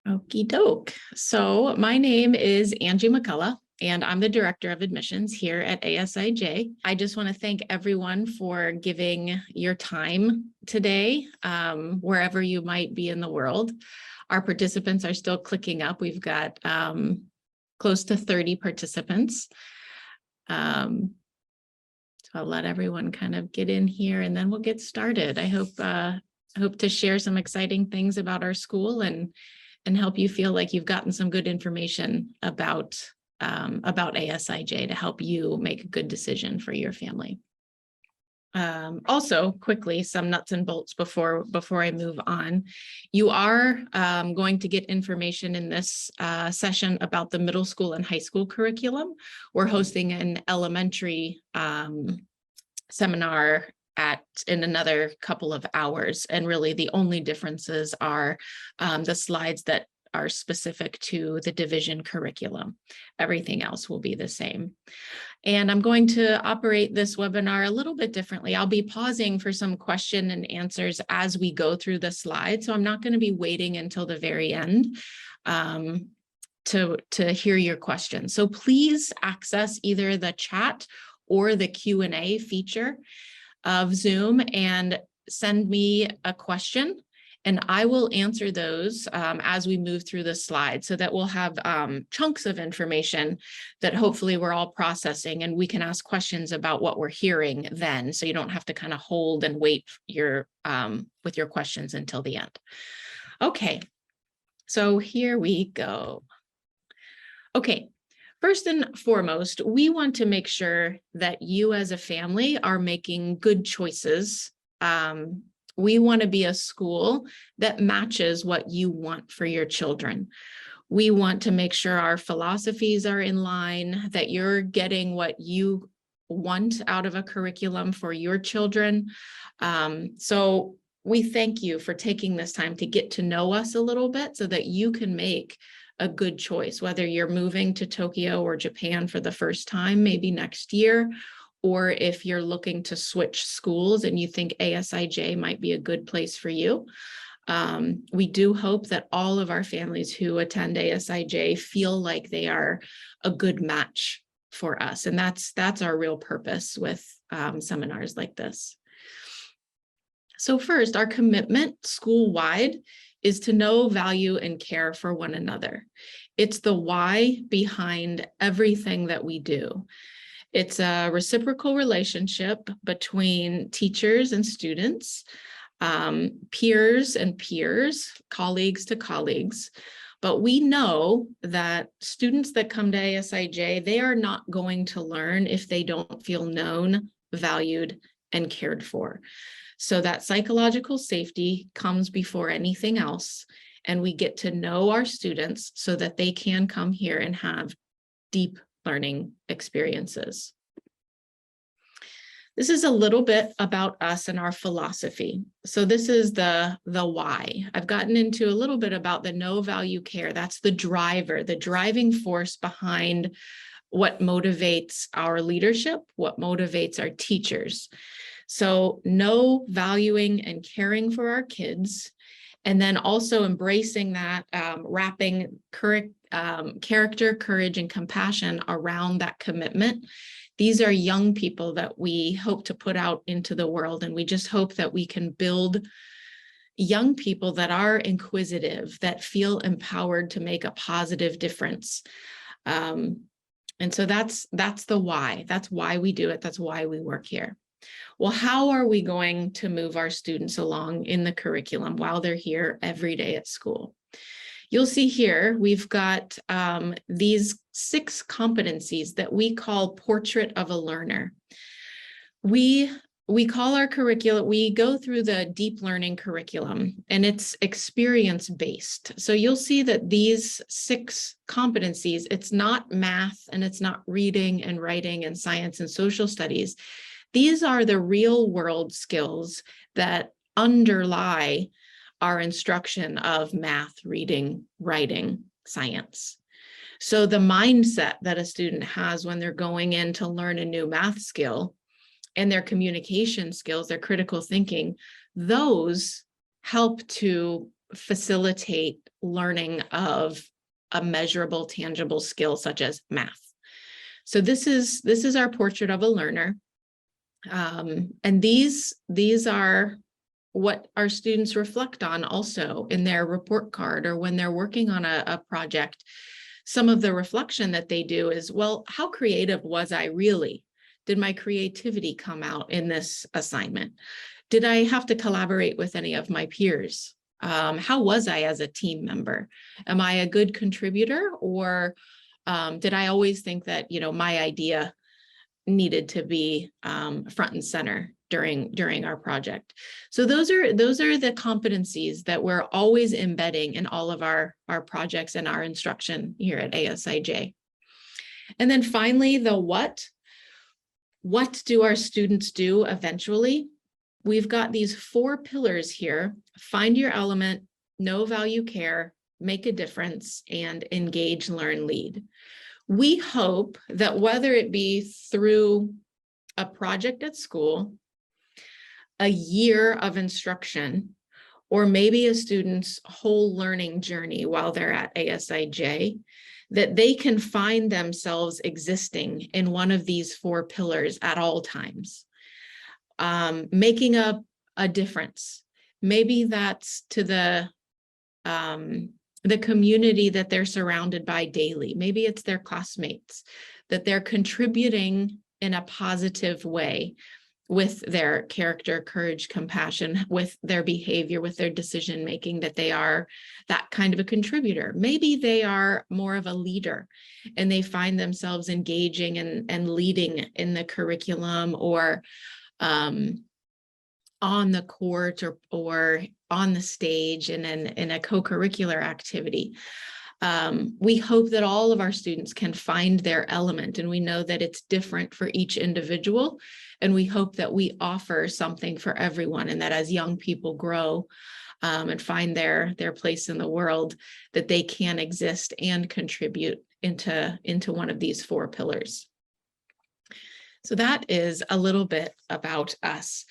Okie doke. So my name is Angie McCullough, and I'm the Director of Admissions here at ASIJ. I just want to thank everyone for giving your time today, wherever you might be in the world. Our participants are still clicking up. We've got close to 30 participants. So I'll let everyone kind of get in here and then we'll get started. I hope to share some exciting things about our school and help you feel like you've gotten some good information about ASIJ to help you make a good decision for your family. Also, quickly, some nuts and bolts before I move on. You are going to get information in this session about the middle school and high school curriculum. We're hosting an elementary seminar in another couple of hours, and really the only differences are the slides that are specific to the division curriculum. Everything else will be the same. And I'm going to operate this webinar a little bit differently. I'll be pausing for some question and answers as we go through the slides. So I'm not going to be waiting until the very end to hear your questions. So please access either the chat or the Q&A feature of Zoom and send me a question, and I will answer those as we move through the slides, so that we'll have chunks of information that hopefully we're all processing, and we can ask questions about what we're hearing then, so you don't have to kind of hold and wait with your questions until the end. Okay, so here we go. Okay. First and foremost, we want to make sure that you as a family are making good choices. We want to be a school that matches what you want for your children. We want to make sure our philosophies are in line, that you're getting what you want out of a curriculum for your children. So we thank you for taking this time to get to know us a little bit so that you can make a good choice, whether you're moving to Tokyo or Japan for the first time, maybe next year, or if you're looking to switch schools and you think ASIJ might be a good place for you. We do hope that all of our families who attend ASIJ feel like they are a good match for us. And that's our real purpose with seminars like this. So first, our commitment school-wide is to know, value, and care for one another. It's the why behind everything that we do. It's a reciprocal relationship between teachers and students, peers and peers, colleagues to colleagues. But we know that students that come to ASIJ, they are not going to learn if they don't feel known, valued, and cared for. So that psychological safety comes before anything else, and we get to know our students so that they can come here and have deep learning experiences. This is a little bit about us and our philosophy. So this is the why. I've gotten into a little bit about the know, value, care. That's the driver, the driving force behind what motivates our leadership, what motivates our teachers. So know, valuing, and caring for our kids, and then also embracing that, wrapping character, courage, and compassion around that commitment. These are young people that we hope to put out into the world, and we just hope that we can build young people that are inquisitive, that feel empowered to make a positive difference. And so that's the why. That's why we do it. That's why we work here. Well, how are we going to move our students along in the curriculum while they're here every day at school? You'll see here, we've got these 6 competencies that we call Portrait of a Learner. We call our curriculum, we go through the deep learning curriculum, and it's experience-based. So you'll see that these 6 competencies, it's not math, and it's not reading and writing and science and social studies. These are the real world skills that underlie our instruction of math, reading, writing, science. So the mindset that a student has when they're going in to learn a new math skill, and their communication skills, their critical thinking, those help to facilitate learning of a measurable, tangible skill such as math. So this is our portrait of a learner. And these are what our students reflect on also in their report card or when they're working on a project. Some of the reflection that they do is, well, how creative was I really? Did my creativity come out in this assignment? Did I have to collaborate with any of my peers? How was I as a team member? Am I a good contributor, or did I always think that, you know, my idea needed to be front and center during our project? So those are the competencies that we're always embedding in all of our projects and our instruction here at ASIJ. And then finally, the what. What do our students do eventually? We've got these 4 pillars here: find your element, know, value, care, make a difference, and engage, learn, lead. We hope that whether it be through a project at school, a year of instruction, or maybe a student's whole learning journey while they're at ASIJ, that they can find themselves existing in one of these 4 pillars at all times, making a difference. Maybe that's to the community that they're surrounded by daily. Maybe it's their classmates, that they're contributing in a positive way with their character, courage, compassion, with their behavior, with their decision making, that they are that kind of a contributor. Maybe they are more of a leader and they find themselves engaging and leading in the curriculum, or on the court, or on the stage and in a co-curricular activity. We hope that all of our students can find their element, and we know that it's different for each individual. And we hope that we offer something for everyone, and that as young people grow and find their place in the world, that they can exist and contribute into one of these 4 pillars. So that is a little bit about us.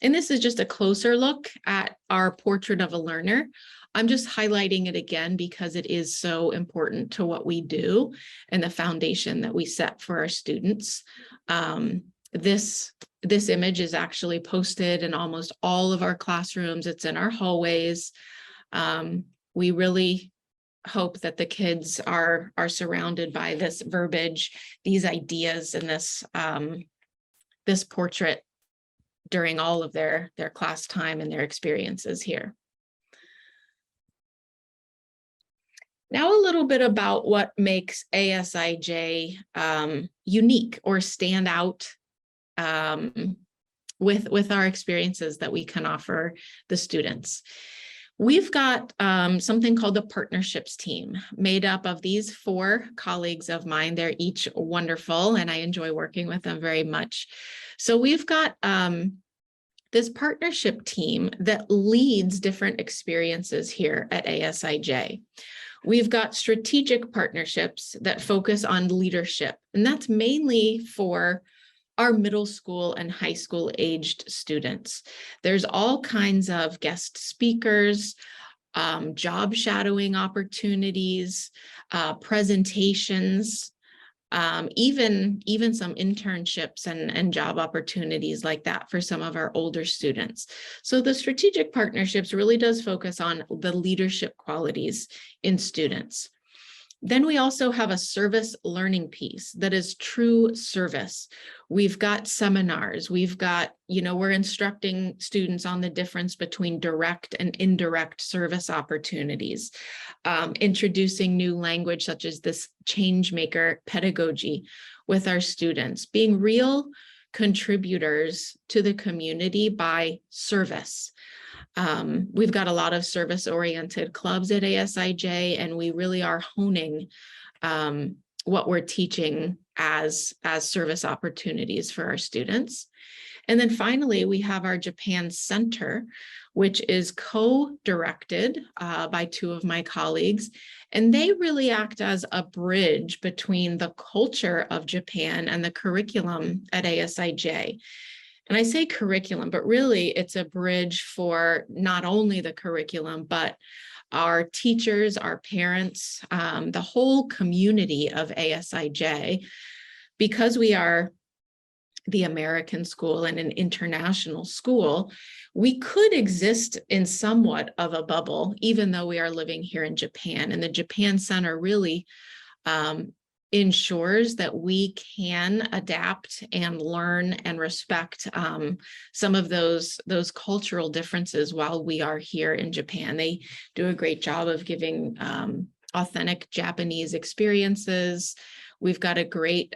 And this is just a closer look at our portrait of a learner. I'm just highlighting it again because it is so important to what we do and the foundation that we set for our students. This image is actually posted in almost all of our classrooms. It's in our hallways. We really hope that the kids are surrounded by this verbiage, these ideas, and this portrait during all of their class time and their experiences here. Now a little bit about what makes ASIJ unique or stand out with our experiences that we can offer the students. We've got something called the partnerships team, made up of these 4 colleagues of mine. They're each wonderful, and I enjoy working with them very much. So we've got this partnership team that leads different experiences here at ASIJ. We've got strategic partnerships that focus on leadership, and that's mainly for our middle school and high school aged students. There's all kinds of guest speakers, job shadowing opportunities, presentations, even some internships and job opportunities like that for some of our older students. So the strategic partnerships really does focus on the leadership qualities in students. Then we also have a service learning piece that is true service. We've got seminars, we've got, we're instructing students on the difference between direct and indirect service opportunities, introducing new language such as this change maker pedagogy with our students, being real contributors to the community by service. We've got a lot of service-oriented clubs at ASIJ, and we really are honing what we're teaching as service opportunities for our students. And then finally, we have our Japan Center, which is co-directed by 2 of my colleagues, and they really act as a bridge between the culture of Japan and the curriculum at ASIJ. And I say curriculum, but really it's a bridge for not only the curriculum, but our teachers, our parents, the whole community of ASIJ, because we are the American school and an international school, we could exist in somewhat of a bubble, even though we are living here in Japan. And the Japan Center really ensures that we can adapt and learn and respect some of those cultural differences while we are here in Japan. They do a great job of giving authentic Japanese experiences. We've got a great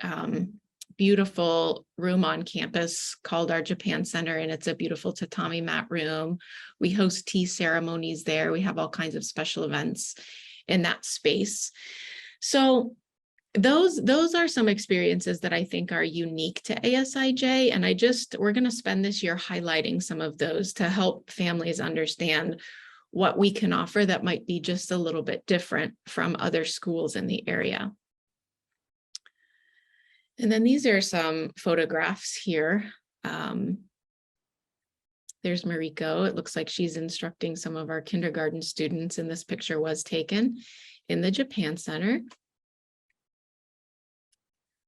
beautiful room on campus called our Japan Center, and it's a beautiful tatami mat room. We host tea ceremonies there. We have all kinds of special events in that space. So those are some experiences that I think are unique to ASIJ, and we're going to spend this year highlighting some of those to help families understand what we can offer that might be just a little bit different from other schools in the area. And then these are some photographs here. There's Mariko. It looks like she's instructing some of our kindergarten students, and this picture was taken in the Japan Center.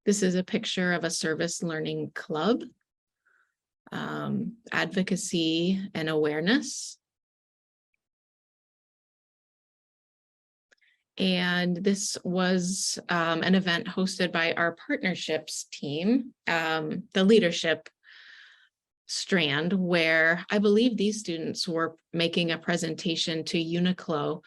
This is a picture of a service learning club, advocacy and awareness. And this was an event hosted by our partnerships team, the leadership strand, where I believe these students were making a presentation to Uniqlo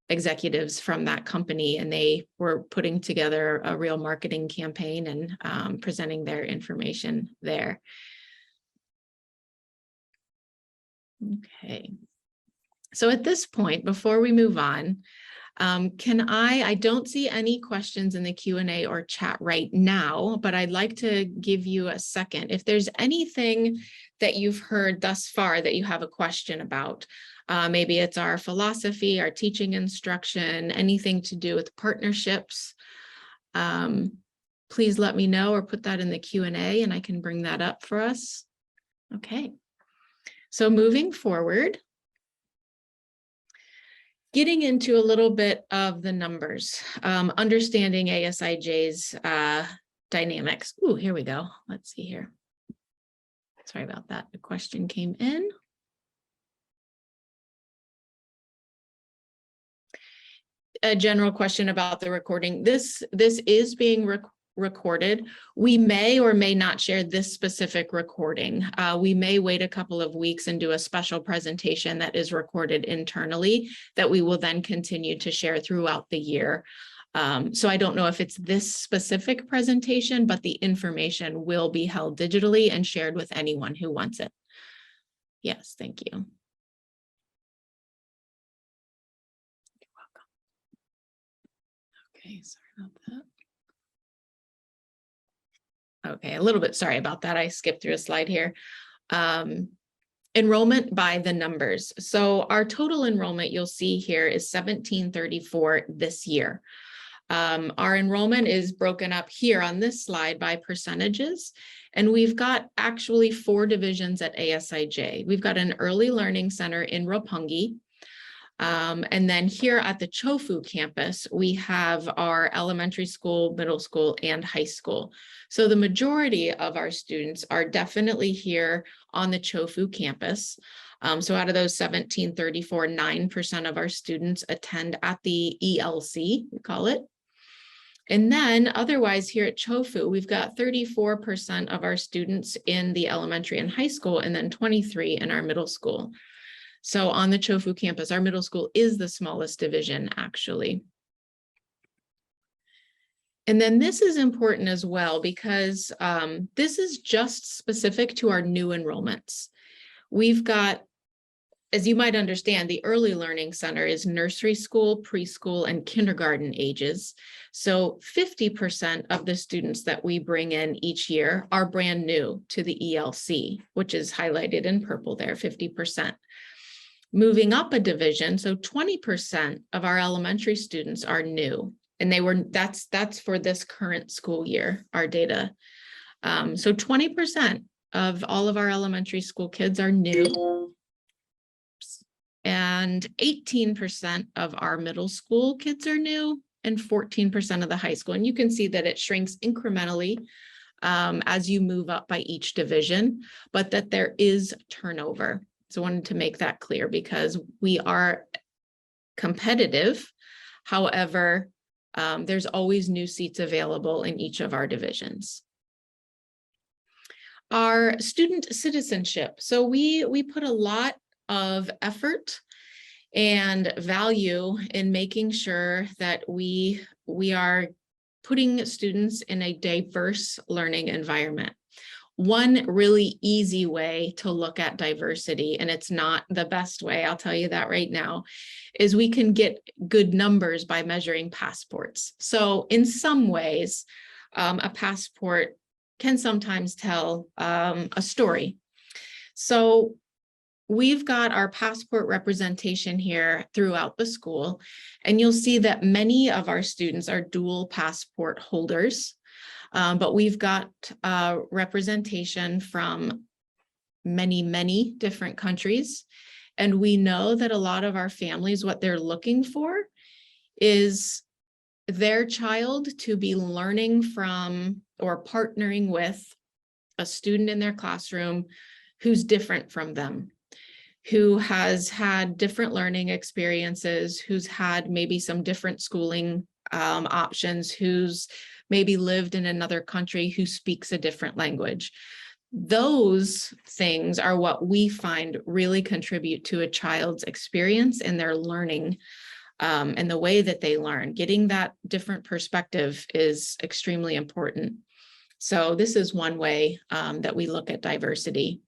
executives from that company, and they were putting together a real marketing campaign and presenting their information there. Okay. So at this point, before we move on, I don't see any questions in the Q&A or chat right now, but I'd like to give you a second. If there's anything that you've heard thus far that you have a question about, maybe it's our philosophy, our teaching instruction, anything to do with partnerships, please let me know or put that in the Q&A and I can bring that up for us. Okay, so moving forward, getting into a little bit of the numbers, understanding ASIJ's dynamics. Ooh, here we go. Let's see here. Sorry about that. The question came in. A general question about the recording. This is being recorded. We may or may not share this specific recording. We may wait a couple of weeks and do a special presentation that is recorded internally that we will then continue to share throughout the year. So I don't know if it's this specific presentation, but the information will be held digitally and shared with anyone who wants it. Yes, thank you. You're welcome. Okay, sorry about that. Okay, a little bit sorry about that. I skipped through a slide here. Enrollment by the numbers. So our total enrollment you'll see here is 1734 this year. Our enrollment is broken up here on this slide by percentages, and we've got actually 4 divisions at ASIJ. We've got an early learning center in Roppongi. And then here at the Chofu campus, we have our elementary school, middle school, and high school. So the majority of our students are definitely here on the Chofu campus. So out of those 1734, 9% of our students attend at the ELC, we call it. And then otherwise here at Chofu, we've got 34% of our students in the elementary and high school, and then 23 in our middle school. So on the Chofu campus, our middle school is the smallest division, actually. And then this is important as well, because this is just specific to our new enrollments. We've got, as you might understand, the Early Learning Center is nursery school, preschool, and kindergarten ages. So 50% of the students that we bring in each year are brand new to the ELC, which is highlighted in purple there, 50%. Moving up a division, so 20% of our elementary students are new, and that's for this current school year, our data. So 20% of all of our elementary school kids are new. And 18% of our middle school kids are new and 14% of the high school. And you can see that it shrinks incrementally as you move up by each division, but that there is turnover. So I wanted to make that clear because we are competitive. However, there's always new seats available in each of our divisions. Our student citizenship. So we put a lot of effort and value in making sure that we are putting students in a diverse learning environment. One really easy way to look at diversity, and it's not the best way, I'll tell you that right now, is we can get good numbers by measuring passports. So in some ways, a passport can sometimes tell a story. So we've got our passport representation here throughout the school, and you'll see that many of our students are dual passport holders, but we've got representation from many different countries. And we know that a lot of our families, what they're looking for is their child to be learning from or partnering with a student in their classroom who's different from them, who has had different learning experiences, who's had maybe some different schooling options, who's maybe lived in another country, who speaks a different language. Those things are what we find really contribute to a child's experience and their learning and the way that they learn. Getting that different perspective is extremely important. So this is one way that we look at diversity.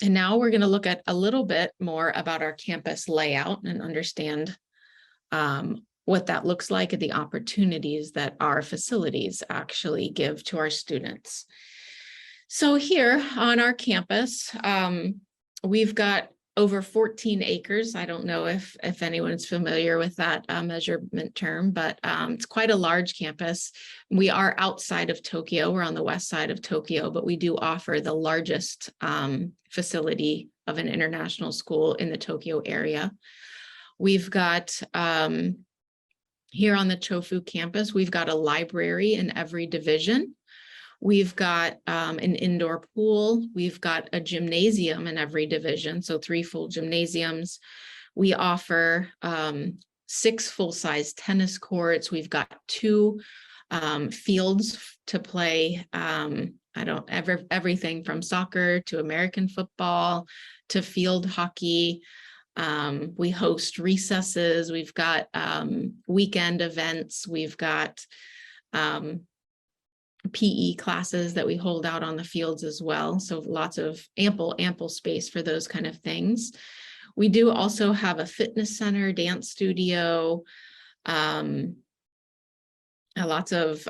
And now we're going to look at a little bit more about our campus layout and understand what that looks like and the opportunities that our facilities actually give to our students. So here on our campus, we've got over 14 acres. I don't know if anyone's familiar with that measurement term, but it's quite a large campus. We are outside of Tokyo. We're on the west side of Tokyo, but we do offer the largest facility of an international school in the Tokyo area. We've got here on the Chofu campus, we've got a library in every division. We've got an indoor pool. We've got a gymnasium in every division, so 3 full gymnasiums. We offer 6 full-size tennis courts. We've got 2 fields to play. Everything from soccer to American football to field hockey. We host recesses. We've got weekend events. We've got PE classes that we hold out on the fields as well. So lots of ample space for those kind of things. We do also have a fitness center, dance studio, lots of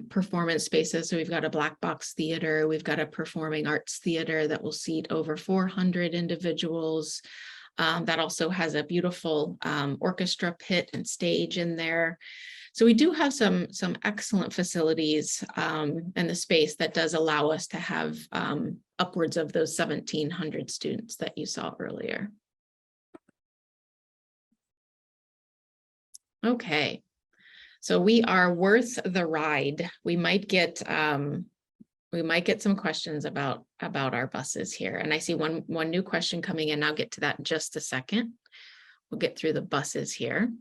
performance spaces. So we've got a black box theater. We've got a performing arts theater that will seat over 400 individuals. That also has a beautiful orchestra pit and stage in there. So we do have some excellent facilities and the space that does allow us to have upwards of those 1,700 students that you saw earlier. Okay, so we are worth the ride. We might get some questions about our buses here. And I see one new question coming in. I'll get to that in just a second. We'll get through the buses here.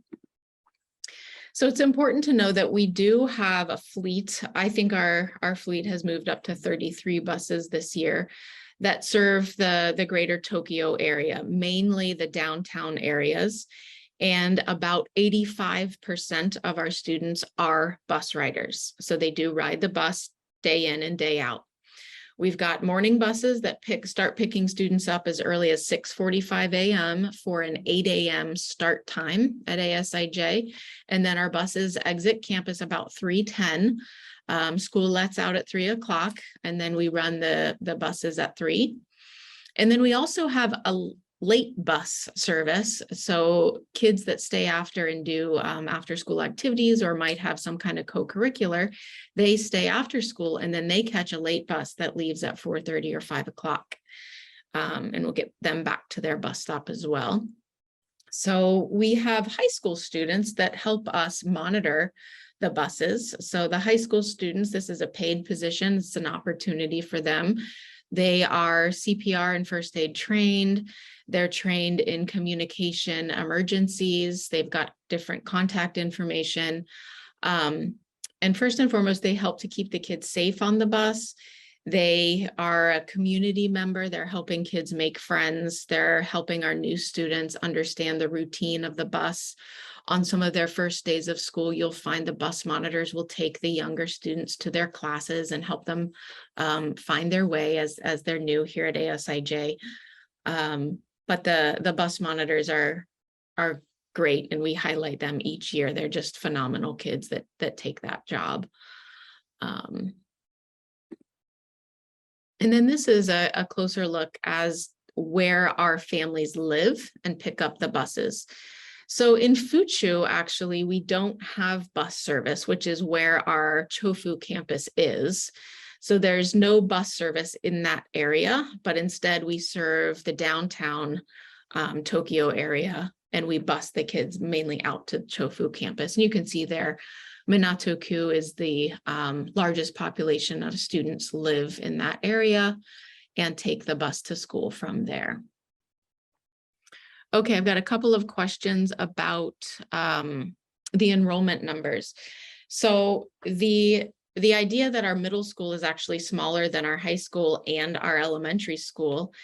So it's important to know that we do have a fleet. I think our fleet has moved up to 33 buses this year that serve the greater Tokyo area, mainly the downtown areas. And about 85% of our students are bus riders. So they do ride the bus day in and day out. We've got morning buses that start picking students up as early as 6:45 a.m. for an 8 a.m. start time at ASIJ. And then our buses exit campus about 3:10. School lets out at 3 o'clock, and then we run the buses at 3. And then we also have a late bus service. So kids that stay after and do after school activities or might have some kind of co-curricular, they stay after school and then they catch a late bus that leaves at 4:30 or 5 o'clock. and we'll get them back to their bus stop as well. So we have high school students that help us monitor the buses. So the high school students, this is a paid position. It's an opportunity for them. They are CPR and first aid trained. They're trained in communication emergencies. They've got different contact information. And first and foremost, they help to keep the kids safe on the bus. They are a community member. They're helping kids make friends. They're helping our new students understand the routine of the bus. On some of their first days of school, you'll find the bus monitors will take the younger students to their classes and help them find their way as they're new here at ASIJ. But the bus monitors are great, and we highlight them each year. They're just phenomenal kids that take that job. And then this is a closer look as where our families live and pick up the buses. So in Fuchu, actually, we don't have bus service, which is where our Chofu campus is. So there's no bus service in that area, but instead we serve the downtown Tokyo area, and we bus the kids mainly out to Chofu campus. And you can see there, Minato-ku is the largest population of students live in that area and take the bus to school from there. Okay, I've got a couple of questions about the enrollment numbers. So the idea that our middle school is actually smaller than our high school and our elementary school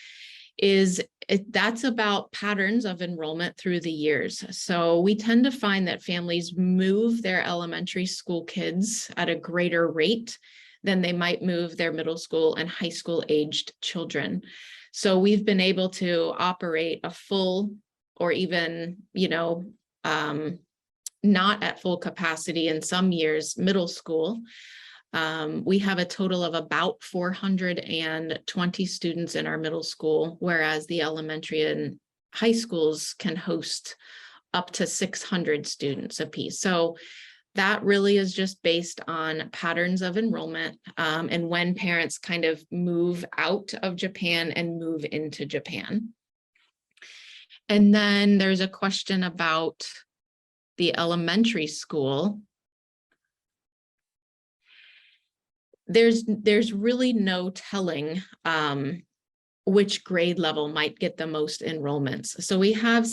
is that's about patterns of enrollment through the years. So we tend to find that families move their elementary school kids at a greater rate than they might move their middle school and high school aged children. So we've been able to operate a full, or even, not at full capacity in some years, middle school. We have a total of about 420 students in our middle school, whereas the elementary and high schools can host up to 600 students apiece. So that really is just based on patterns of enrollment and when parents kind of move out of Japan and move into Japan. And then there's a question about the elementary school. There's really no telling which grade level might get the most enrollments. So we have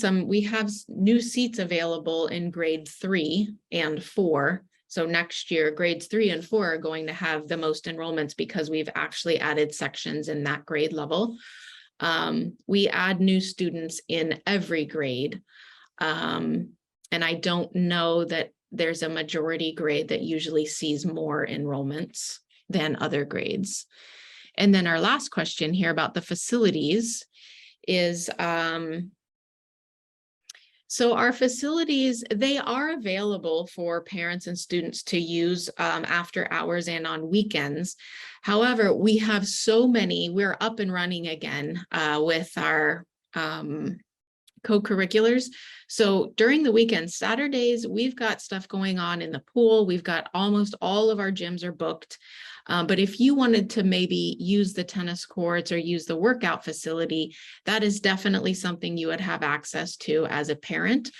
new seats available in grade 3 and 4. So next year, grades 3 and 4 are going to have the most enrollments because we've actually added sections in that grade level. We add new students in every grade. And I don't know that there's a majority grade that usually sees more enrollments than other grades. And then our last question here about the facilities is, so our facilities, they are available for parents and students to use after hours and on weekends. However, we have so many, we're up and running again with our co-curriculars. So during the weekend, Saturdays, we've got stuff going on in the pool. We've got almost all of our gyms are booked. But if you wanted to maybe use the tennis courts or use the workout facility, that is definitely something you would have access to as a parent,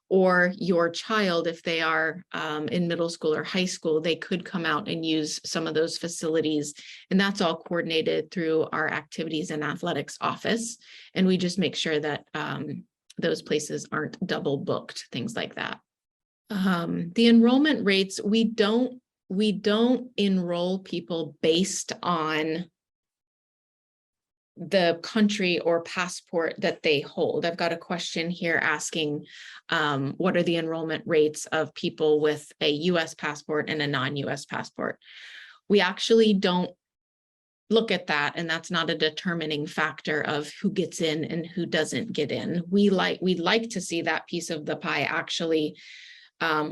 or your child, if they are in middle school or high school, they could come out and use some of those facilities. And that's all coordinated through our activities and athletics office. And we just make sure that those places aren't double booked, things like that. The enrollment rates, we don't enroll people based on the country or passport that they hold. I've got a question here asking, what are the enrollment rates of people with a US passport and a non-US passport? We actually don't look at that, and that's not a determining factor of who gets in and who doesn't get in. We'd like to see that piece of the pie actually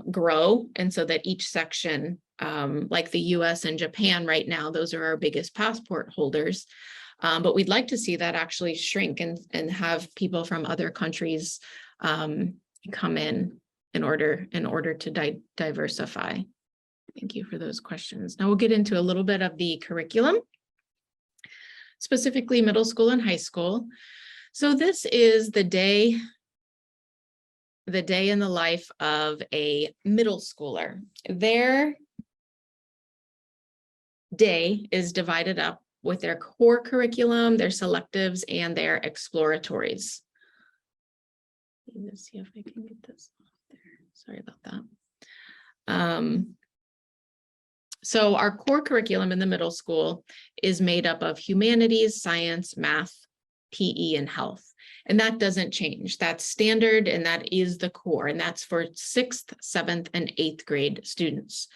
grow, and so that each section, like the US and Japan right now, those are our biggest passport holders. But we'd like to see that actually shrink and have people from other countries come in order to diversify. Thank you for those questions. Now we'll get into a little bit of the curriculum. specifically middle school and high school. So this is the day in the life of a middle schooler. Their day is divided up with their core curriculum, their selectives, and their exploratories. Let's see if I can get this off there. Sorry about that. So our core curriculum in the middle school is made up of humanities, science, math, PE, and health. And that doesn't change. That's standard, and that is the core, and that's for 6th, 7th, and 8th grade students.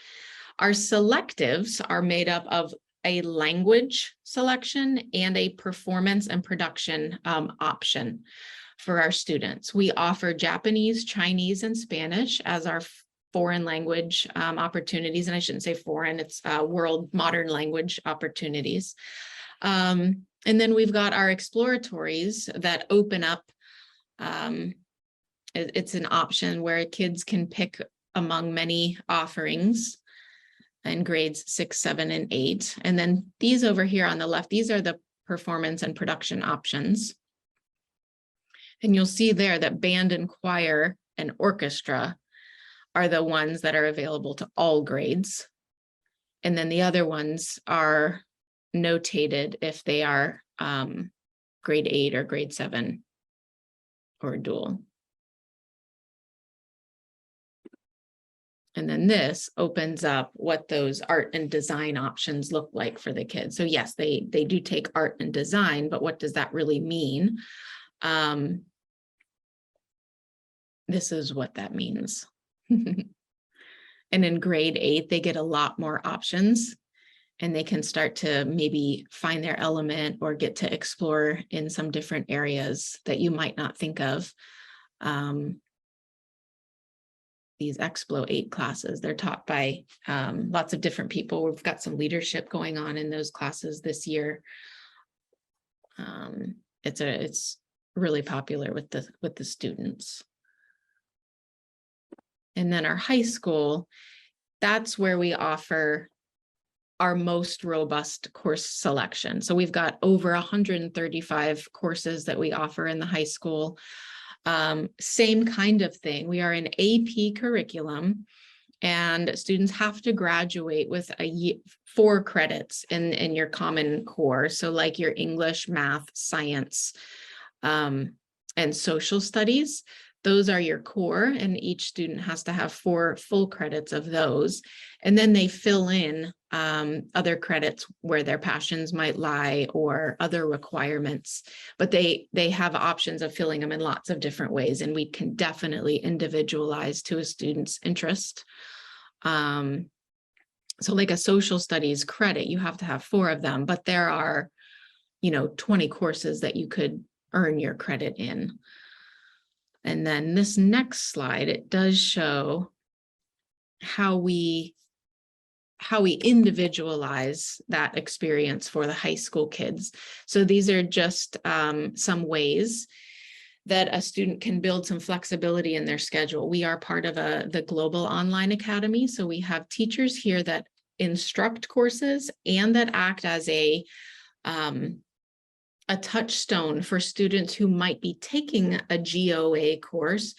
Our selectives are made up of a language selection and a performance and production option for our students. We offer Japanese, Chinese, and Spanish as our foreign language opportunities. And I shouldn't say foreign, it's world modern language opportunities. And then we've got our exploratories that open up. It's an option where kids can pick among many offerings in grades 6, 7, and 8. And then these over here on the left, these are the performance and production options. And you'll see there that band and choir and orchestra are the ones that are available to all grades. And then the other ones are notated if they are grade 8 or grade 7 or dual. And then this opens up what those art and design options look like for the kids. So yes, they do take art and design, but what does that really mean? This is what that means. And in grade 8, they get a lot more options, and they can start to maybe find their element or get to explore in some different areas that you might not think of. These Explo 8 classes, they're taught by lots of different people. We've got some leadership going on in those classes this year. It's really popular with the students. And then our high school, that's where we offer our most robust course selection. So we've got over 135 courses that we offer in the high school. Same kind of thing. We are an AP curriculum, and students have to graduate with 4 credits in your common core. So like your English, math, science, and social studies. Those are your core, and each student has to have 4 full credits of those. And then they fill in other credits where their passions might lie or other requirements, but they have options of filling them in lots of different ways, and we can definitely individualize to a student's interest. So like a social studies credit, you have to have 4 of them, but there are, 20 courses that you could earn your credit in. And then this next slide, it does show how we individualize that experience for the high school kids. So these are just some ways that a student can build some flexibility in their schedule. We are part of the Global Online Academy. So we have teachers here that instruct courses and that act as a touchstone for students who might be taking a GOA course,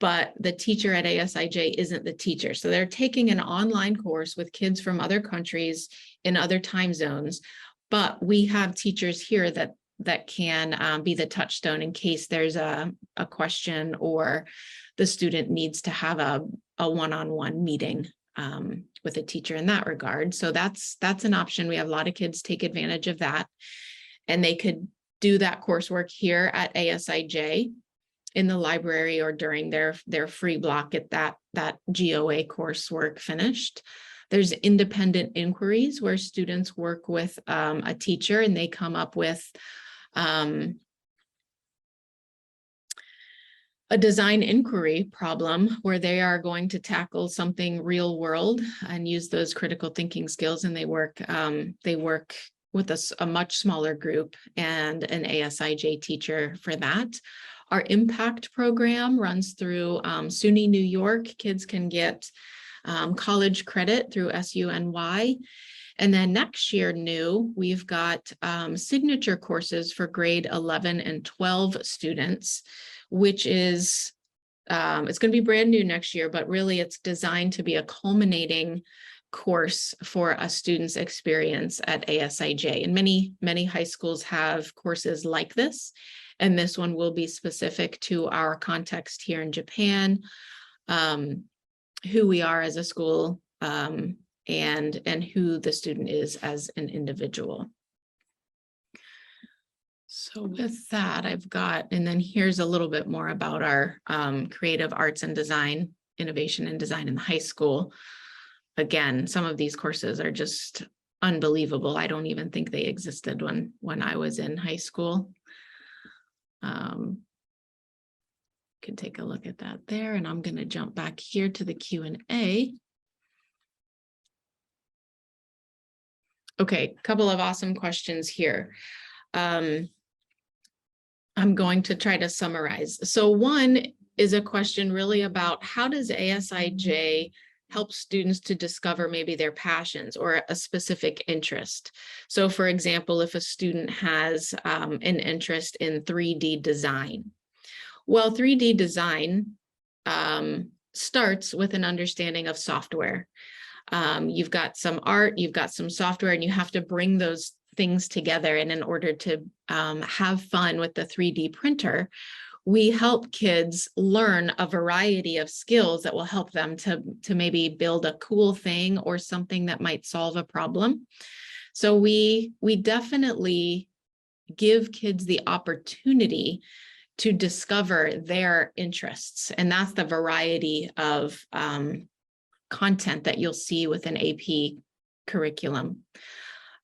but the teacher at ASIJ isn't the teacher. So they're taking an online course with kids from other countries in other time zones, but we have teachers here that can be the touchstone in case there's a question or the student needs to have a one-on-one meeting with a teacher in that regard. So that's an option. We have a lot of kids take advantage of that. And they could do that coursework here at ASIJ in the library or during their free block, get that GOA coursework finished. There's independent inquiries where students work with a teacher and they come up with a design inquiry problem where they are going to tackle something real world and use those critical thinking skills, and they work with a much smaller group and an ASIJ teacher for that. Our impact program runs through SUNY New York. Kids can get college credit through SUNY. And then next year, new, we've got signature courses for grade 11 and 12 students, which is, it's going to be brand new next year, but really it's designed to be a culminating course for a student's experience at ASIJ. And many high schools have courses like this. And this one will be specific to our context here in Japan, who we are as a school, and who the student is as an individual. So with that, I've got, and then here's a little bit more about our creative arts and design, innovation and design in the high school. Again, some of these courses are just unbelievable. I don't even think they existed when I was in high school. Can take a look at that there, and I'm going to jump back here to the Q&A. Okay, a couple of awesome questions here. I'm going to try to summarize. So one is a question really about how does ASIJ help students to discover maybe their passions or a specific interest? So for example, if a student has an interest in 3D design, well, 3D design starts with an understanding of software. You've got some art, you've got some software, and you have to bring those things together. And in order to have fun with the 3D printer, we help kids learn a variety of skills that will help them to maybe build a cool thing or something that might solve a problem. So we definitely give kids the opportunity to discover their interests. And that's the variety of content that you'll see with an AP curriculum.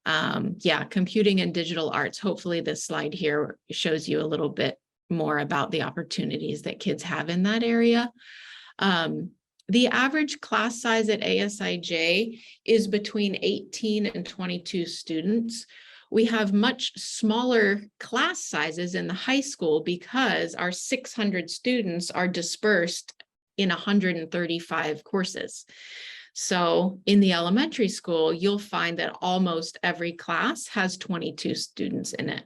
Yeah, computing and digital arts. Hopefully this slide here shows you a little bit more about the opportunities that kids have in that area. The average class size at ASIJ is between 18 and 22 students. We have much smaller class sizes in the high school because our 600 students are dispersed in 135 courses. So in the elementary school, you'll find that almost every class has 22 students in it.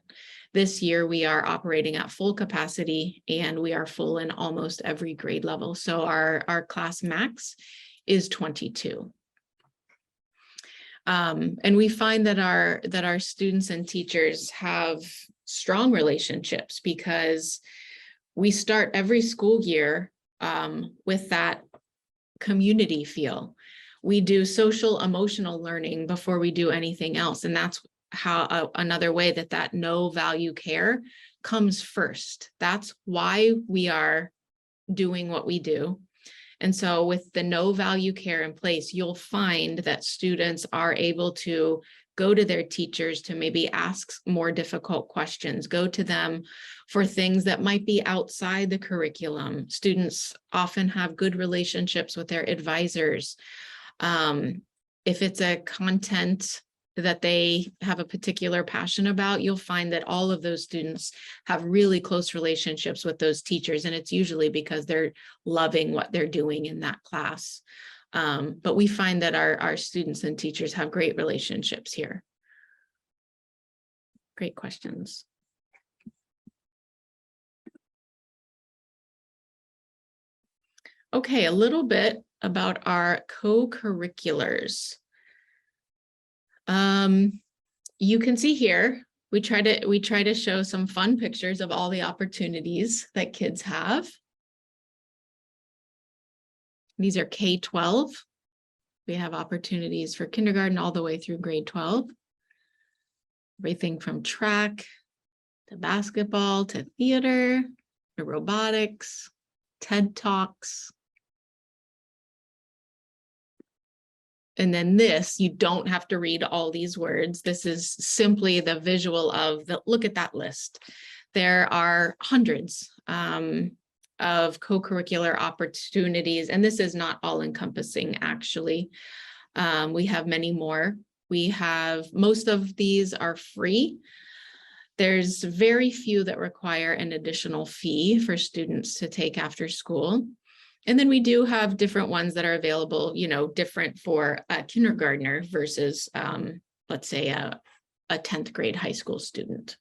This year, we are operating at full capacity, and we are full in almost every grade level. So our class max is 22. And we find that our students and teachers have strong relationships because we start every school year with that community feel. We do social emotional learning before we do anything else. And that's how another way that no value care comes first. That's why we are doing what we do. And so with the no value care in place, you'll find that students are able to go to their teachers to maybe ask more difficult questions, go to them for things that might be outside the curriculum. Students often have good relationships with their advisors. If it's a content that they have a particular passion about, you'll find that all of those students have really close relationships with those teachers. And it's usually because they're loving what they're doing in that class. But we find that our students and teachers have great relationships here. Great questions. Okay, a little bit about our co-curriculars. You can see here, we try to show some fun pictures of all the opportunities that kids have. These are K-12. We have opportunities for kindergarten all the way through grade 12. Everything from track to basketball to theater to robotics, TED Talks. And then this, you don't have to read all these words. This is simply the visual of look at that list. There are hundreds of co-curricular opportunities, and this is not all encompassing actually. We have many more. Most of these are free. There's very few that require an additional fee for students to take after school. And then we do have different ones that are available, different for a kindergartner versus let's say a 10th grade high school student.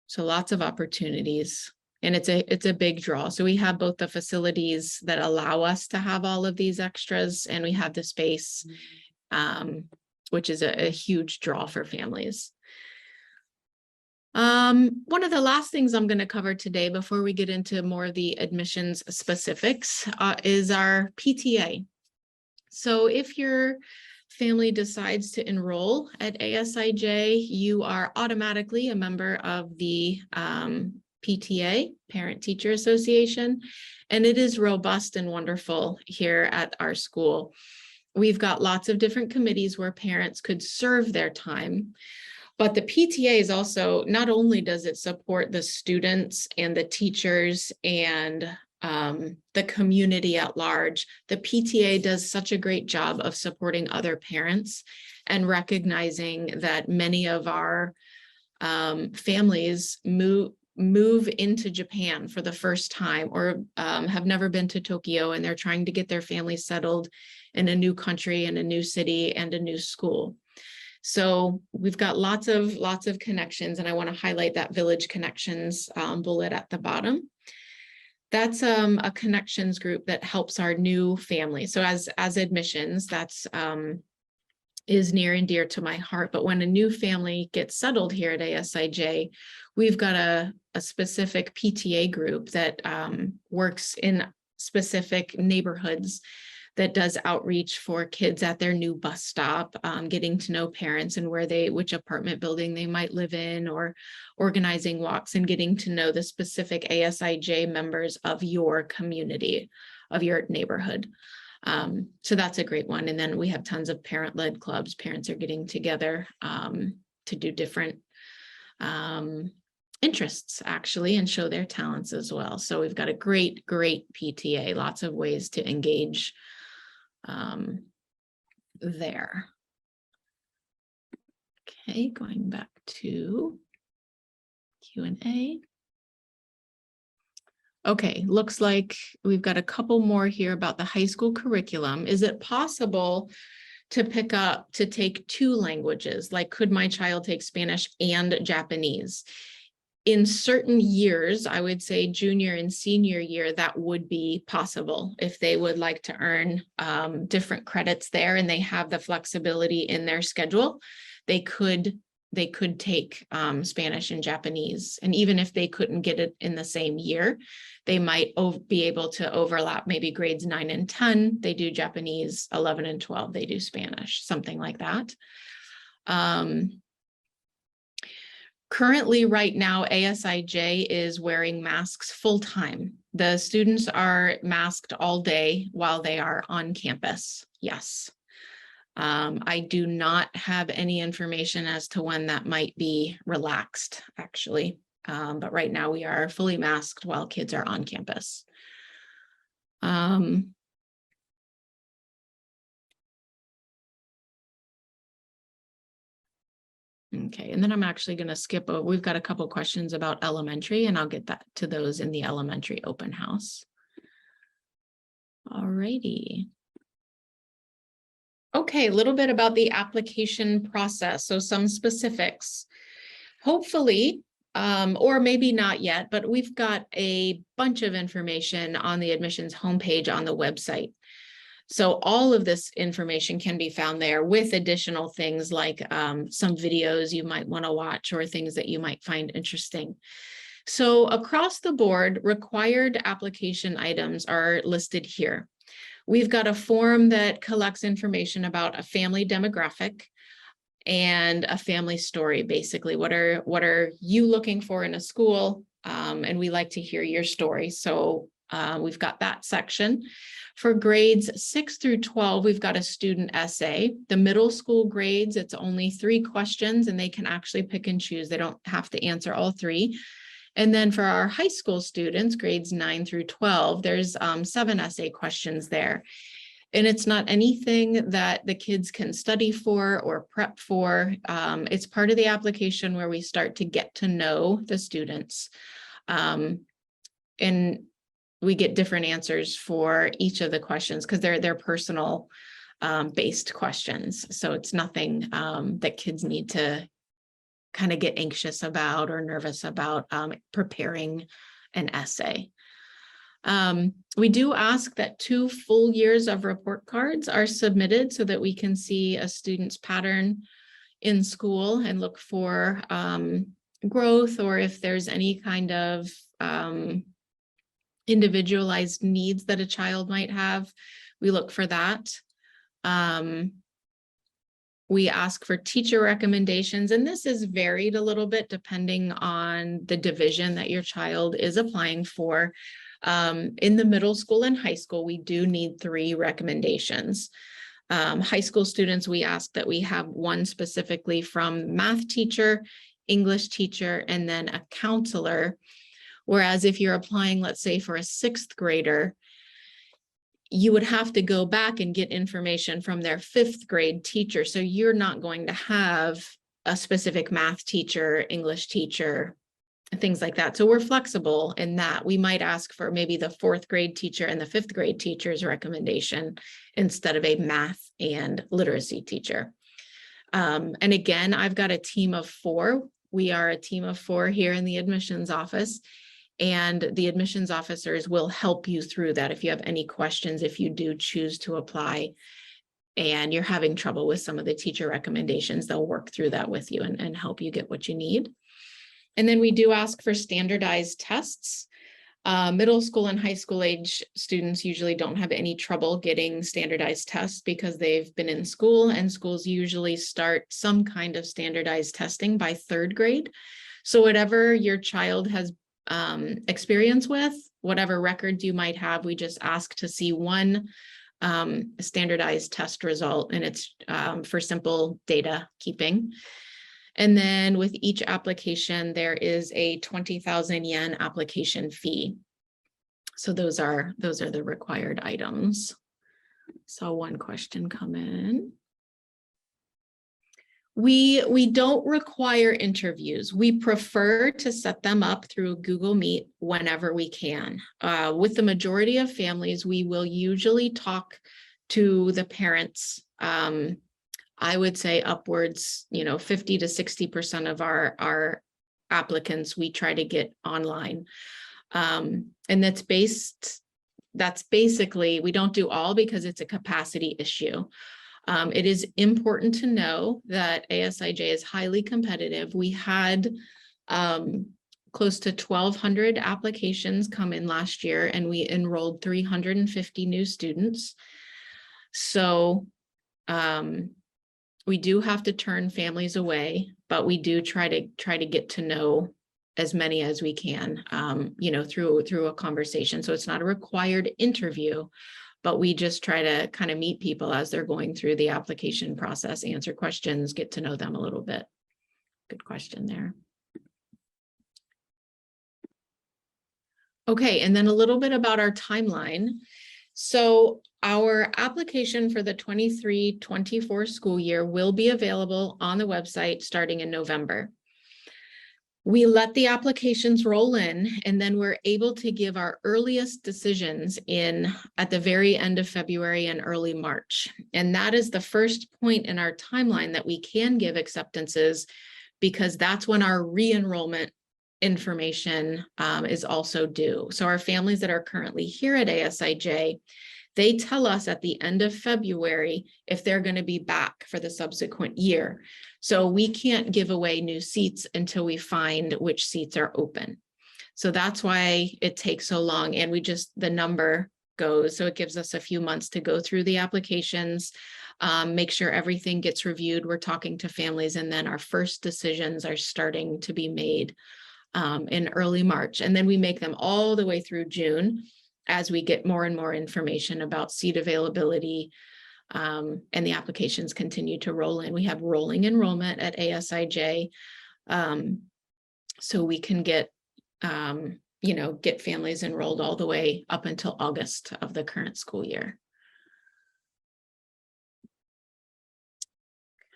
So lots of opportunities, and it's a big draw. So we have both the facilities that allow us to have all of these extras, and we have the space, which is a huge draw for families. One of the last things I'm going to cover today before we get into more of the admissions specifics is our PTA. So if your family decides to enroll at ASIJ, you are automatically a member of the PTA, Parent Teacher Association, and it is robust and wonderful here at our school. We've got lots of different committees where parents could serve their time. But the PTA is also, not only does it support the students and the teachers and the community at large, the PTA does such a great job of supporting other parents and recognizing that many of our families move into Japan for the first time, or have never been to Tokyo, and they're trying to get their family settled in a new country and a new city and a new school. So we've got lots of connections, and I want to highlight that Village Connections bullet at the bottom. That's a connections group that helps our new family. So as admissions, that's is near and dear to my heart. But when a new family gets settled here at ASIJ, we've got a specific PTA group that works in specific neighborhoods that does outreach for kids at their new bus stop, getting to know parents and which apartment building they might live in, or organizing walks and getting to know the specific ASIJ members of your community, of your neighborhood. So that's a great one. And then we have tons of parent-led clubs. Parents are getting together to do different interests actually, and show their talents as well. So we've got a great PTA, lots of ways to engage there. Okay, going back to Q&A. Okay, looks like we've got a couple more here about the high school curriculum. Is it possible to take 2 languages? Like, could my child take Spanish and Japanese? In certain years, I would say junior and senior year, that would be possible if they would like to earn different credits there and they have the flexibility in their schedule. They could take Spanish and Japanese. And even if they couldn't get it in the same year, they might be able to overlap. Maybe grades 9 and 10, they do Japanese, 11 and 12, they do Spanish, something like that. Currently, right now, ASIJ is wearing masks full time. The students are masked all day while they are on campus. Yes. I do not have any information as to when that might be relaxed, actually. But right now we are fully masked while kids are on campus. Okay, and then I'm actually going to skip over. We've got a couple questions about elementary, and I'll get to those in the elementary open house. All righty. Okay, a little bit about the application process. So some specifics. Hopefully, or maybe not yet, but we've got a bunch of information on the admissions homepage on the website. So all of this information can be found there with additional things like some videos you might want to watch or things that you might find interesting. So across the board, required application items are listed here. We've got a form that collects information about a family demographic and a family story, basically. What are you looking for in a school? And we like to hear your story. So we've got that section. For grades 6 through 12, we've got a student essay. The middle school grades, it's only 3 questions, and they can actually pick and choose. They don't have to answer all 3. And then for our high school students, grades 9 through 12, there's 7 essay questions there. And it's not anything that the kids can study for or prep for. It's part of the application where we start to get to know the students. And we get different answers for each of the questions because they're personal based questions. So it's nothing that kids need to kind of get anxious about or nervous about preparing an essay. We do ask that 2 full years of report cards are submitted so that we can see a student's pattern in school and look for growth, or if there's any kind of individualized needs that a child might have, we look for that. We ask for teacher recommendations, and this is varied a little bit depending on the division that your child is applying for. In the middle school and high school, we do need 3 recommendations. High school students, we ask that we have 1 specifically from math teacher, English teacher, and then a counselor. Whereas if you're applying, let's say, for a 6th grader, you would have to go back and get information from their 5th grade teacher. So you're not going to have a specific math teacher, English teacher, things like that. So we're flexible in that we might ask for maybe the 4th grade teacher and the 5th grade teacher's recommendation instead of a math and literacy teacher. And again, I've got a team of 4. We are a team of 4 here in the admissions office, and the admissions officers will help you through that. If you have any questions, if you do choose to apply and you're having trouble with some of the teacher recommendations, they'll work through that with you and help you get what you need. And then we do ask for standardized tests. Middle school and high school age students usually don't have any trouble getting standardized tests because they've been in school, and schools usually start some kind of standardized testing by 3rd grade. So whatever your child has experience with, whatever records you might have, we just ask to see 1 standardized test result, and it's for simple data keeping. And then with each application, there is a 20,000 yen application fee. So those are the required items. Saw 1 question come in. We don't require interviews. We prefer to set them up through Google Meet whenever we can. With the majority of families, we will usually talk to the parents. I would say upwards, 50 to 60% of our applicants we try to get online. And that's basically, we don't do all because it's a capacity issue. It is important to know that ASIJ is highly competitive. We had close to 1,200 applications come in last year, and we enrolled 350 new students. So we do have to turn families away, but we do try to get to know as many as we can, through a conversation. So it's not a required interview, but we just try to kind of meet people as they're going through the application process, answer questions, get to know them a little bit. Good question there. Okay, and then a little bit about our timeline. So our application for the 23-24 school year will be available on the website starting in November. We let the applications roll in, and then we're able to give our earliest decisions at the very end of February and early March. And that is the first point in our timeline that we can give acceptances, because that's when our re-enrollment information is also due. So our families that are currently here at ASIJ, they tell us at the end of February if they're going to be back for the subsequent year. So we can't give away new seats until we find which seats are open. So that's why it takes so long, and the number goes. So it gives us a few months to go through the applications, make sure everything gets reviewed. We're talking to families, and then our first decisions are starting to be made in early March. And then we make them all the way through June as we get more and more information about seat availability, and the applications continue to roll in. We have rolling enrollment at ASIJ, so we can get families enrolled all the way up until August of the current school year.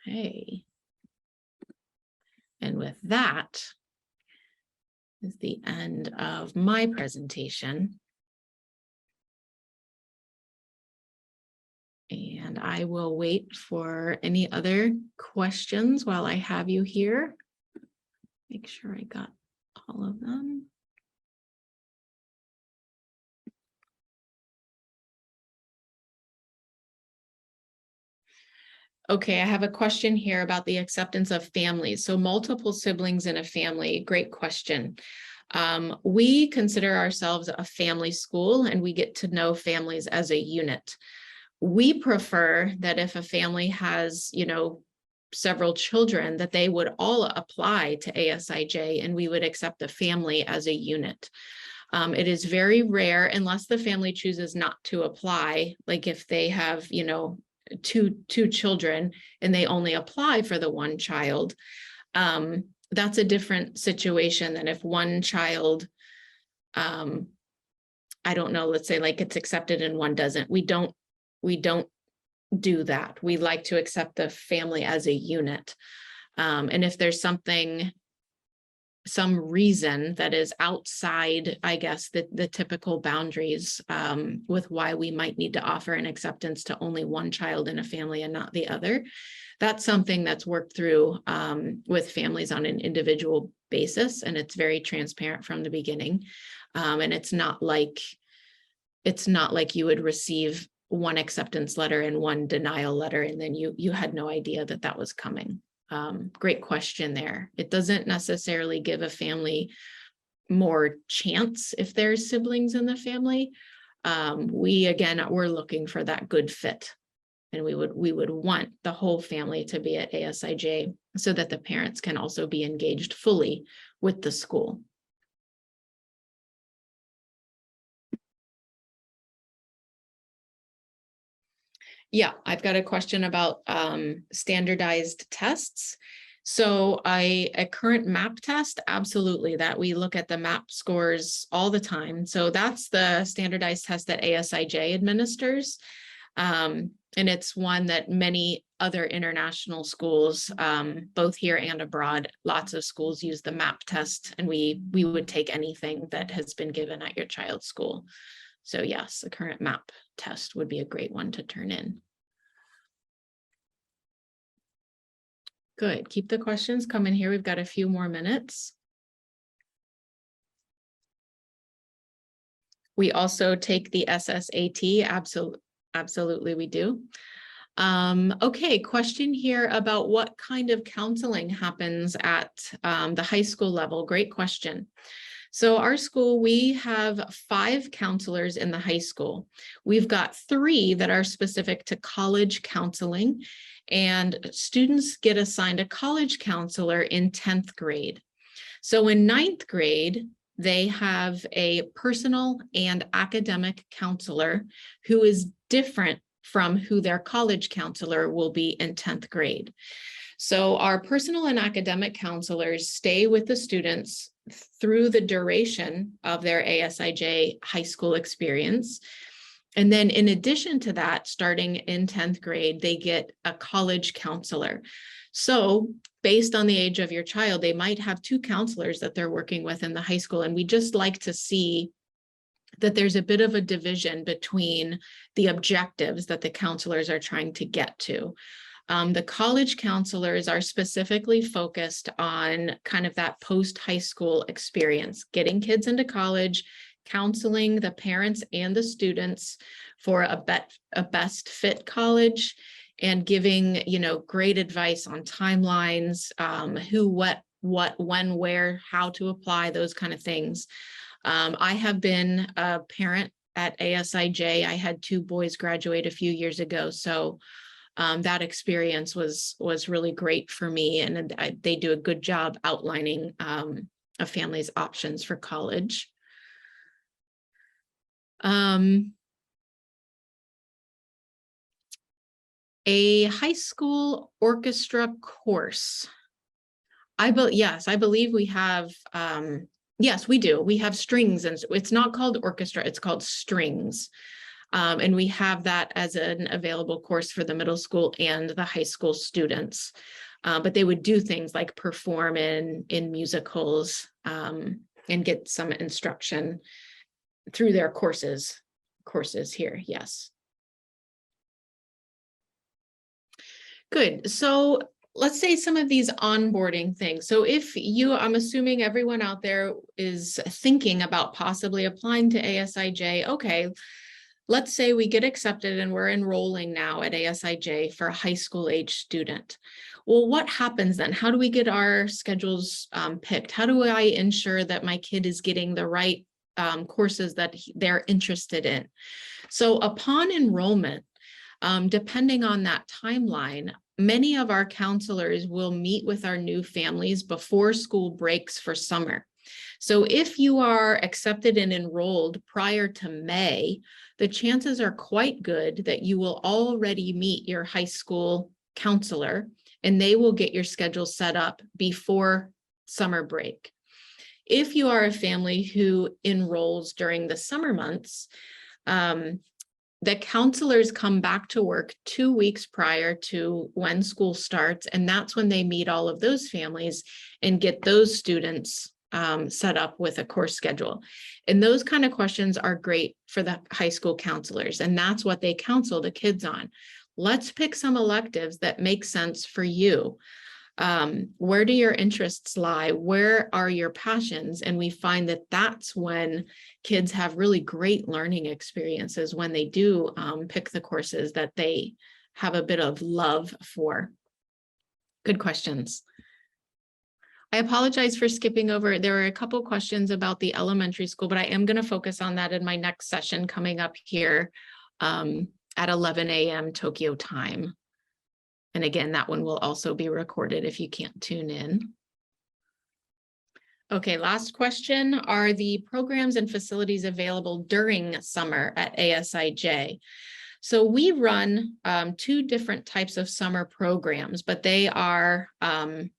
Okay. And with that is the end of my presentation. And And I will wait for any other questions while I have you here. Make sure I got all of them. Okay, I have a question here about the acceptance of families. So multiple siblings in a family, great question. We consider ourselves a family school, and we get to know families as a unit. We prefer that if a family has, several children, that they would all apply to ASIJ and we would accept the family as a unit. It is very rare, unless the family chooses not to apply, like if they have, two children and they only apply for the one child. That's a different situation than if one child, I don't know, let's say like it's accepted and one doesn't. We don't do that. We like to accept the family as a unit. And if there's some reason that is outside, I guess, the typical boundaries with why we might need to offer an acceptance to only one child in a family and not the other, that's something that's worked through with families on an individual basis, and it's very transparent from the beginning. And it's not like you would receive one acceptance letter and one denial letter, and then you had no idea that was coming. Great question there. It doesn't necessarily give a family more chance if there's siblings in the family. We're looking for that good fit, and we would want the whole family to be at ASIJ so that the parents can also be engaged fully with the school. Yeah, I've got a question about standardized tests. So a current MAP test, absolutely, that we look at the MAP scores all the time. So that's the standardized test that ASIJ administers. And it's one that many other international schools, both here and abroad, lots of schools use the MAP test, and we would take anything that has been given at your child's school. So yes, the current MAP test would be a great one to turn in. Good. Keep the questions coming here. We've got a few more minutes. We also take the SSAT. Absolutely, we do. Okay, question here about what kind of counseling happens at the high school level. Great question. So our school, we have 5 counselors in the high school. We've got 3 that are specific to college counseling, and students get assigned a college counselor in 10th grade. So in 9th grade, they have a personal and academic counselor who is different from who their college counselor will be in 10th grade. So our personal and academic counselors stay with the students through the duration of their ASIJ high school experience. And then in addition to that, starting in 10th grade, they get a college counselor. So based on the age of your child, they might have 2 counselors that they're working with in the high school. And we just like to see that there's a bit of a division between the objectives that the counselors are trying to get to. The college counselors are specifically focused on kind of that post-high school experience, getting kids into college, counseling the parents and the students for a best fit college, and giving, great advice on timelines, who, what, when, where, how to apply, those kind of things. I have been a parent at ASIJ. I had 2 boys graduate a few years ago, so that experience was really great for me, and they do a good job outlining a family's options for college. A high school orchestra course. Yes, I believe we have, yes, we do. We have strings, and it's not called orchestra, it's called strings. And we have that as an available course for the middle school and the high school students. But they would do things like perform in musicals and get some instruction through their courses here, yes. Good. So let's say some of these onboarding things. So if you, I'm assuming everyone out there is thinking about possibly applying to ASIJ. Okay, let's say we get accepted and we're enrolling now at ASIJ for a high school age student. Well, what happens then? How do we get our schedules picked? How do I ensure that my kid is getting the right courses that they're interested in? So upon enrollment, depending on that timeline, many of our counselors will meet with our new families before school breaks for summer. So if you are accepted and enrolled prior to May, the chances are quite good that you will already meet your high school counselor and they will get your schedule set up before summer break. If you are a family who enrolls during the summer months, the counselors come back to work 2 weeks prior to when school starts, and that's when they meet all of those families and get those students set up with a course schedule. And those kind of questions are great for the high school counselors, and that's what they counsel the kids on. Let's pick some electives that make sense for you. Where do your interests lie? Where are your passions? And we find that that's when kids have really great learning experiences, when they do pick the courses that they have a bit of love for. Good questions. I apologize for skipping over. There were a couple questions about the elementary school, but I am going to focus on that in my next session coming up here at 11 a.m. Tokyo time. And again, that one will also be recorded if you can't tune in. Okay, last question. Are the programs and facilities available during summer at ASIJ? So we run 2 different types of summer programs, but they are,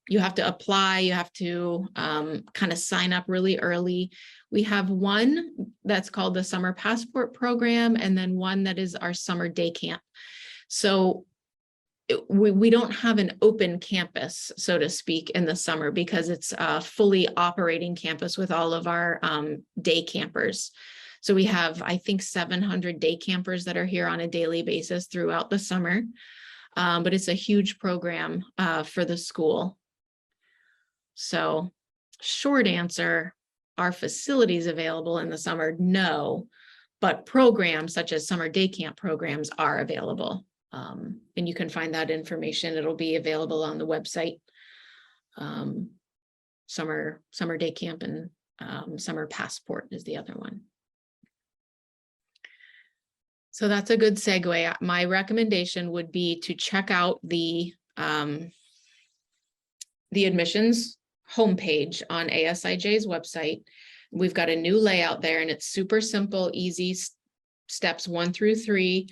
you have to apply, you have to kind of sign up really early. We have one that's called the Summer Passport Program, and then one that is our summer day camp. So we don't have an open campus, so to speak, in the summer because it's a fully operating campus with all of our day campers. So we have, I think, 700 day campers that are here on a daily basis throughout the summer. But it's a huge program for the school. So short answer, are facilities available in the summer? No, but programs such as summer day camp programs are available. And you can find that information. It'll be available on the website. Summer day camp and Summer Passport is the other one. So that's a good segue. My recommendation would be to check out the admissions homepage on ASIJ's website. We've got a new layout there and it's super simple, easy steps 1 through 3.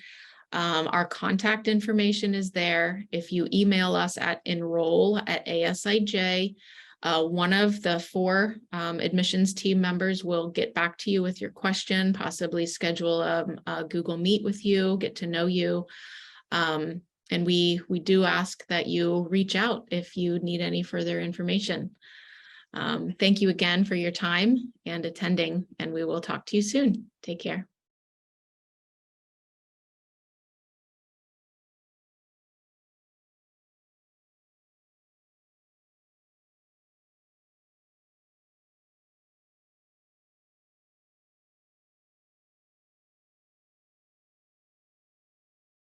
Our contact information is there. If you email us at enroll@ASIJ, one of the 4 admissions team members will get back to you with your question, possibly schedule a Google Meet with you, get to know you. And we do ask that you reach out if you need any further information. Thank you again for your time and attending, and we will talk to you soon. Take care.